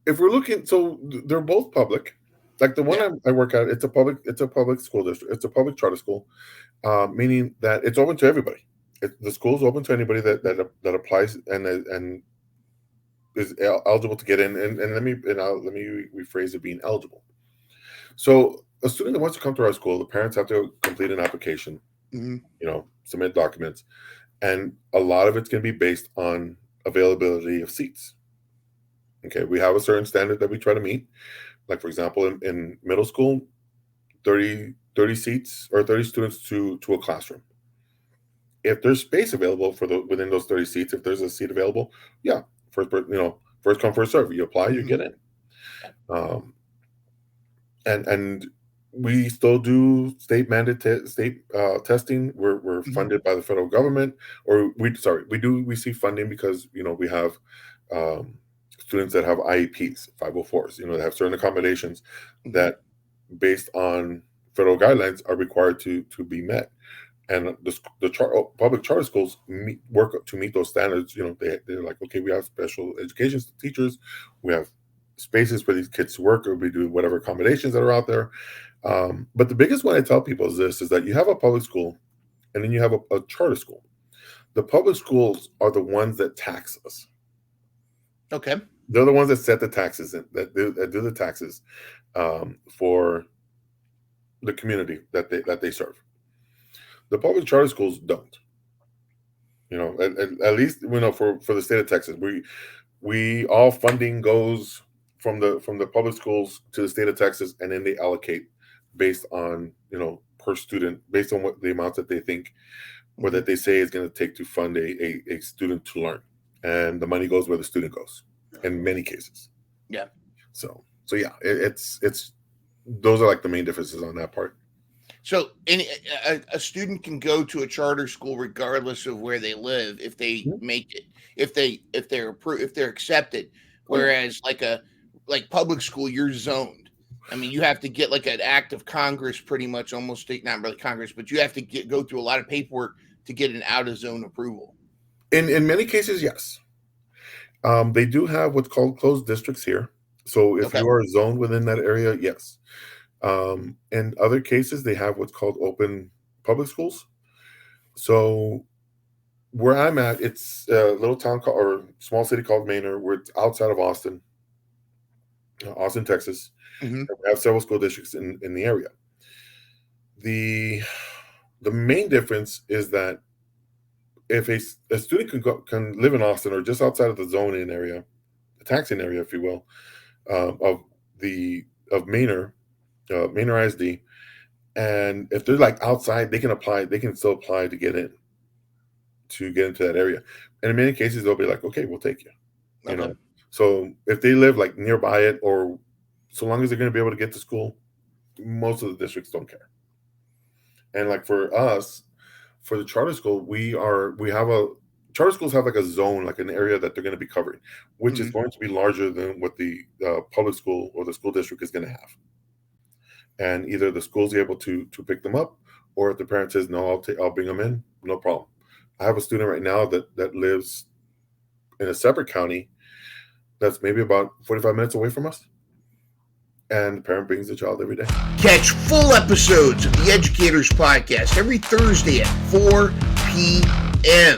if we're looking, so they're both public. Like the one Yeah. I work at, it's a public school district. It's a public charter school, meaning that it's open to everybody. The school is open to anybody that applies and is eligible to get in. And let me rephrase it being eligible. So a student that wants to come to our school, the parents have to complete an application, Mm-hmm. submit documents, and a lot of it's going to be based on availability of seats. Okay, we have a certain standard that we try to meet. Like for example, in middle school, 30 seats or 30 students to a classroom. If there's space available for the within those 30 seats, if there's a seat available, yeah, first come first serve. You apply, you Mm-hmm. get in. Um, and we still do state testing. We're Mm-hmm. funded by the federal government, or we do receive funding because we have um, students that have IEPs, 504s, that have certain accommodations Mm-hmm. that, based on federal guidelines, are required to be met. And public charter schools work to meet those standards. They're like, okay, we have special education teachers, we have spaces for these kids to work, or we do whatever accommodations that are out there. But the biggest one I tell people is that you have a public school, and then you have a charter school. The public schools are the ones that tax us. Okay. They're the ones that set the taxes, that do the taxes for the community that they serve. The public charter schools don't. At least for the state of Texas, we all funding goes from the public schools to the state of Texas, and then they allocate based on per student, based on what the amount that they think or Mm-hmm. that they say is going to take to fund a student to learn, and the money goes where the student goes in many cases. Yeah. So yeah, it's those are like the main differences on that part. So, a student can go to a charter school regardless of where they live if they Mhm. make it, if they're approved, if they're accepted. Oh yeah. Whereas, like public school, you're zoned. I mean, you have to get like an act of Congress, pretty much, almost not really Congress, but you have to go through a lot of paperwork to get an out of zone approval. In many cases, yes. They do have what's called closed districts here. So if Okay. you are zoned within that area, yes. In other cases, they have what's called open public schools. So where I'm at, it's a little town called, or small city called Manor. We're outside of Austin, Texas. Mm-hmm. We have several school districts in the area. The main difference is that if a student can live in Austin or just outside of the zoning area, the taxing area, if you will, of the of Manor ISD, and if they're like outside, they can apply. They can still apply to get into that area. And in many cases, they'll be like, "Okay, we'll take you." You Okay. know. So if they live like nearby it, or so long as they're going to be able to get to school, most of the districts don't care. And like for us, for the charter school, we have a charter schools have like a zone, like an area that they're going to be covering, which is Mm-hmm. going to be larger than what the public school or the school district is going to have. And either the school's able to pick them up, or if the parent says no, I'll bring them in, no problem. I have a student right now that lives in a separate county that's maybe about 45 minutes away from us, and the parent brings the child every day. Catch full episodes of the Educators Podcast every Thursday at 4 p.m.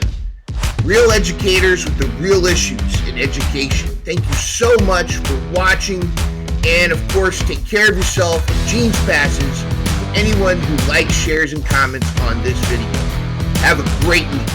Real educators with the real issues in education. Thank you so much for watching. And of course, take care of yourself. Jeans passes to anyone who likes, shares, and comments on this video. Have a great week.